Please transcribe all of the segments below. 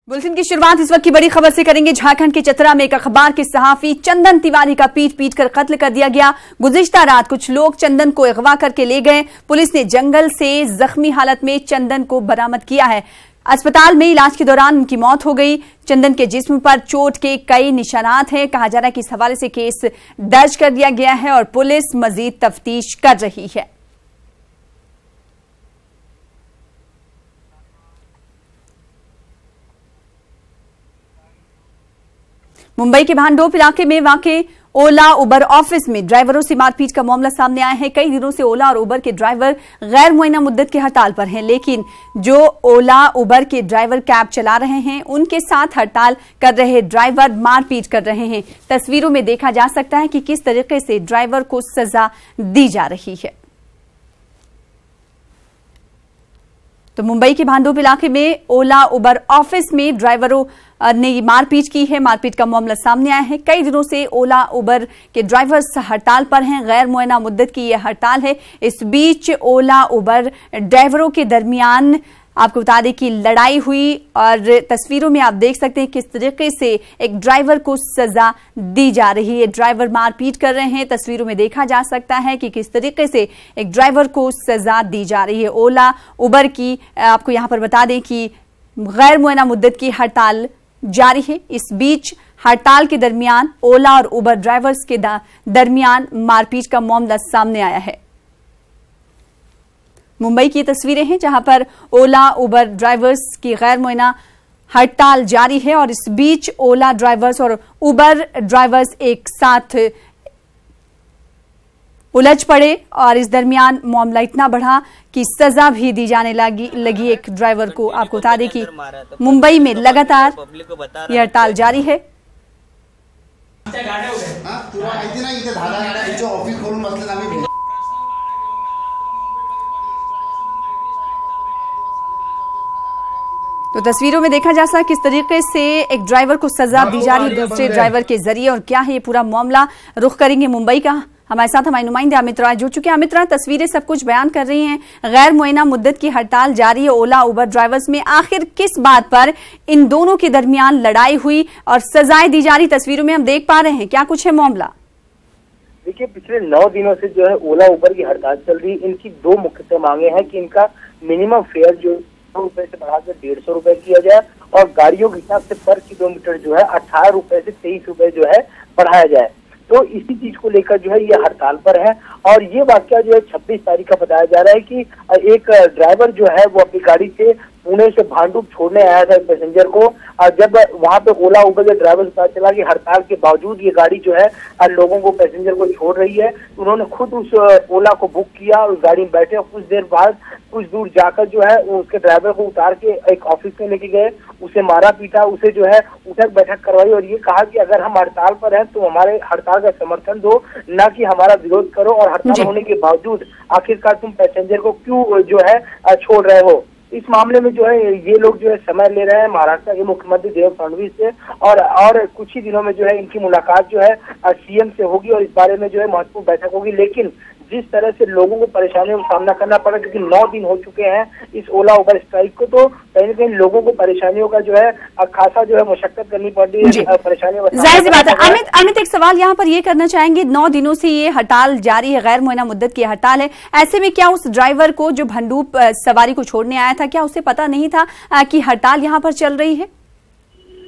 Bulletin की शुरुआत इस वक्त की बड़ी खबर से करेंगे। झारखंड के चतरा में एक अखबार के सहाफी चंदन तिवारी का पीट कर कत्ल कर दिया गया। गुज़िश्ता रात कुछ लोग चंदन को अगवा करके ले गए। पुलिस ने जंगल से जख्मी हालत में चंदन को बरामद किया है। अस्पताल में इलाज के दौरान उनकी मौत हो गई। चंदन के जिस्म पर चोट के कई निशानात हैं। कहा जा रहा है कि इस हवाले से केस दर्ज कर दिया गया है और पुलिस मजीद तफ्तीश कर रही है। मुंबई के भांडोप इलाके में वाक़े ओला उबर ऑफिस में ड्राइवरों से मारपीट का मामला सामने आया है। कई दिनों से ओला और उबर के ड्राइवर गैर मुअय्यना मुद्दत की हड़ताल पर हैं, लेकिन जो ओला उबर के ड्राइवर कैब चला रहे हैं उनके साथ हड़ताल कर रहे ड्राइवर मारपीट कर रहे हैं। तस्वीरों में देखा जा सकता है कि किस तरीके से ड्राइवर को सजा दी जा रही है। तो मुंबई के भांडोप इलाके में ओला उबर ऑफिस में ड्राइवरों ने मारपीट की है। मारपीट का मामला सामने आया है। कई दिनों से ओला उबर के ड्राइवर्स हड़ताल पर हैं। गैर मुअय्यना मुद्दत की यह हड़ताल है। इस बीच ओला उबर ड्राइवरों के दरमियान आपको बता दें कि लड़ाई हुई और तस्वीरों में आप देख सकते हैं किस तरीके से एक ड्राइवर को सजा दी जा रही है। ड्राइवर मारपीट कर रहे हैं। तस्वीरों में देखा जा सकता है कि किस तरीके से एक ड्राइवर को सजा दी जा रही है। ओला उबर की आपको यहां पर बता दें कि गैर मुअय्यना मुद्दत की हड़ताल जारी है। इस बीच हड़ताल के दरमियान ओला और उबर ड्राइवर्स के दरमियान मारपीट का मामला सामने आया है। मुंबई की तस्वीरें हैं जहां पर ओला उबर ड्राइवर्स की गैर मुअय्यना हड़ताल जारी है और इस बीच ओला ड्राइवर्स और उबर ड्राइवर्स एक साथ उलझ पड़े और इस दरमियान मामला इतना बढ़ा कि सजा भी दी जाने लगी एक ड्राइवर को। आपको बता दें कि मुंबई में लगातार यह हड़ताल जारी है। तो तस्वीरों में देखा जा सकता है किस तरीके से एक ड्राइवर को सजा दी जा रही है दूसरे ड्राइवर के जरिए और क्या है ये पूरा मामला। रुख करेंगे मुंबई का। हमारे साथ हमारे नुमाइंदे अमित राय जुड़ चुके हैं। अमित राय, तस्वीरें सब कुछ बयान कर रही हैं। गैर मुअय्यना मुद्दत की हड़ताल जारी है ओला उबर ड्राइवर्स में। आखिर किस बात पर इन दोनों के दरमियान लड़ाई हुई और सजाएं दी जा रही, तस्वीरों में हम देख पा रहे हैं। क्या कुछ है मामला? देखिए, पिछले 9 दिनों से जो है ओला उबर की हड़ताल चल रही। इनकी 2 मुख्य मांगे हैं कि इनका मिनिमम फेयर जो ₹100 से बढ़ाकर ₹150 किया जाए और गाड़ियों के हिसाब से पर किलोमीटर जो है ₹18 से ₹23 जो है बढ़ाया जाए। तो इसी चीज को लेकर जो है ये हड़ताल पर है और ये वाकया जो है 26 तारीख का बताया जा रहा है कि एक ड्राइवर जो है वो अपनी गाड़ी से पुणे से भांडुप छोड़ने आया था पैसेंजर को और जब वहां पे ओला उबर के ड्राइवर से पता चला कि हड़ताल के बावजूद ये गाड़ी जो है लोगों को पैसेंजर को छोड़ रही है, तो उन्होंने खुद उस ओला को बुक किया और गाड़ी में बैठे। कुछ देर बाद कुछ दूर जाकर जो है उसके ड्राइवर को उतार के एक ऑफिस में लेके गए, उसे मारा पीटा, उसे जो है उठक बैठक करवाई और ये कहा कि अगर हम हड़ताल पर हैं तो हमारे हड़ताल का समर्थन दो, न कि हमारा विरोध करो और हड़ताल होने के बावजूद आखिरकार तुम पैसेंजर को क्यों जो है छोड़ रहे हो। इस मामले में जो है ये लोग जो है समय ले रहे हैं महाराष्ट्र के मुख्यमंत्री देवेंद्र फडणवीस से और कुछ ही दिनों में जो है इनकी मुलाकात जो है सीएम से होगी और इस बारे में जो है महत्वपूर्ण बैठक होगी। लेकिन जिस तरह से लोगों को परेशानियों का सामना करना पड़ा क्योंकि 9 दिन हो चुके हैं इस ओला उबर स्ट्राइक को, तो कहीं न कहीं लोगों को परेशानियों का जो है खासा जो है मशक्कत करनी पड़ रही है। परेशानियों का जाहिर सी बात है। अमित एक सवाल यहाँ पर ये करना चाहेंगे, 9 दिनों से ये हड़ताल जारी है, गैर मुअय्यना मुद्दत की हड़ताल है। ऐसे में क्या उस ड्राइवर को जो भांडुप सवारी को छोड़ने आया था, क्या उसे पता नहीं था कि हड़ताल यहाँ पर चल रही है?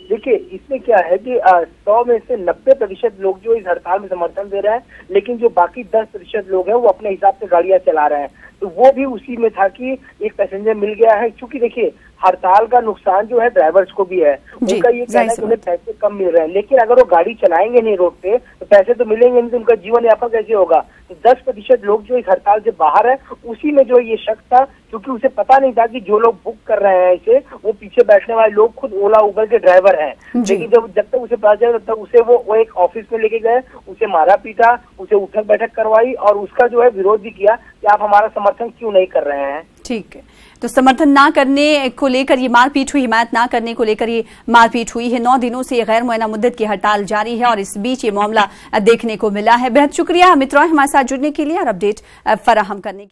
देखिए, इसमें क्या है कि 100 में से 90% लोग जो इस हड़ताल में समर्थन दे रहे हैं, लेकिन जो बाकी 10% लोग हैं वो अपने हिसाब से गाड़ियां चला रहे हैं। तो वो भी उसी में था कि एक पैसेंजर मिल गया है। क्योंकि देखिए, हड़ताल का नुकसान जो है ड्राइवर्स को भी है। उनका ये कहना है कि उन्हें पैसे कम मिल रहे हैं, लेकिन अगर वो गाड़ी चलाएंगे नहीं रोड पे तो पैसे तो मिलेंगे नहीं, तो उनका जीवन यापन कैसे होगा। तो 10% लोग जो इस हड़ताल से बाहर है, उसी में जो ये शक था क्योंकि उसे पता नहीं था कि जो लोग बुक कर रहे हैं इसे वो पीछे बैठने वाले लोग खुद ओला उबर के ड्राइवर हैं। लेकिन जब तक उसे पता चला तब तक उसे वो एक ऑफिस में लेके गए, उसे मारा पीटा, उसे उठक बैठक करवाई और उसका जो है विरोध भी किया कि आप हमारा समर्थन क्यों नहीं कर रहे हैं। ठीक है, तो समर्थन ना करने को लेकर ये मारपीट हुई, हिमायत ना करने को लेकर ये मारपीट हुई है। 9 दिनों से गैर मुअय्यना मुद्दत की हड़ताल जारी है और इस बीच ये मामला देखने को मिला है। बेहद शुक्रिया अमित रॉय हमारे साथ जुड़ने के लिए और अपडेट फराहम करने के लिए।